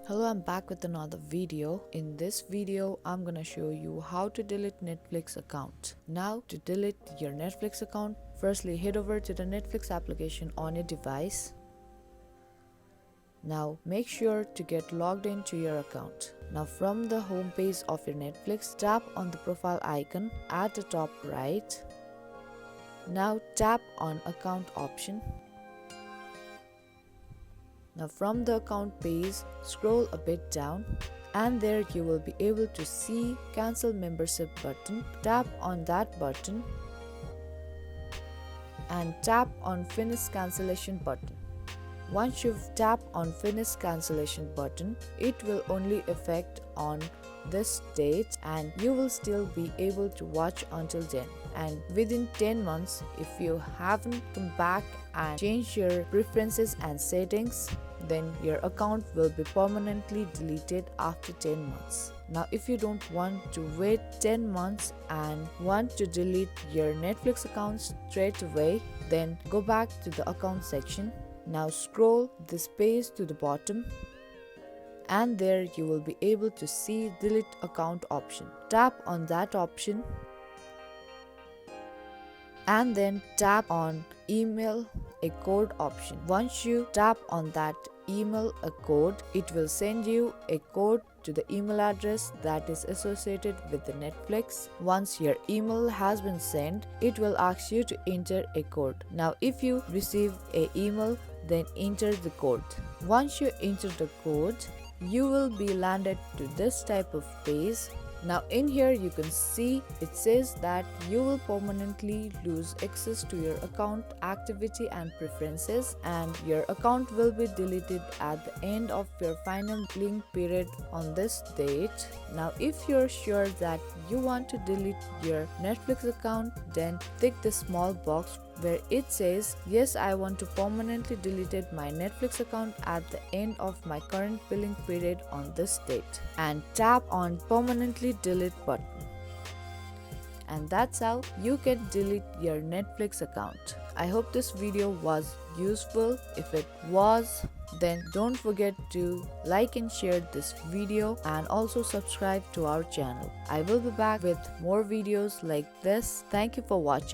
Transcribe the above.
Hello, I'm back with another video. In this video, I'm gonna show you how to delete Netflix account. Now, to delete your Netflix account, firstly head over to the Netflix application on your device. Now, make sure to get logged into your account. Now, from the home page of your Netflix, tap on the profile icon at the top right. Now, tap on account option. Now from the account page, scroll a bit down and there you will be able to see cancel membership button. Tap on that button and tap on finish cancellation button. Once you've tapped on finish cancellation button, it will only affect on this date and you will still be able to watch until then. And within 10 months, if you haven't come back and changed your preferences and settings, then your account will be permanently deleted after 10 months. Now, if you don't want to wait 10 months and want to delete your Netflix account straight away, then go back to the account section. Now scroll this page to the bottom and there you will be able to see delete account option. Tap on that option and then tap on email a code option. Once you tap on that email a code, it will send you a code to the email address that is associated with the Netflix. Once your email has been sent, it will ask you to enter a code. Now if you receive a email, then enter the code. Once you enter the code, you will be landed to this type of page. Now in here you can see it says that you will permanently lose access to your account activity and preferences, and your account will be deleted at the end of your final billing period on this date. Now if you're sure that you want to delete your Netflix account, then tick the small box where it says yes, I want to permanently delete my Netflix account at the end of my current billing period on this date, and tap on permanently delete button. And that's how you can delete your Netflix account. I hope this video was useful. If it was, then don't forget to like and share this video and also subscribe to our channel. I will be back with more videos like this. Thank you for watching.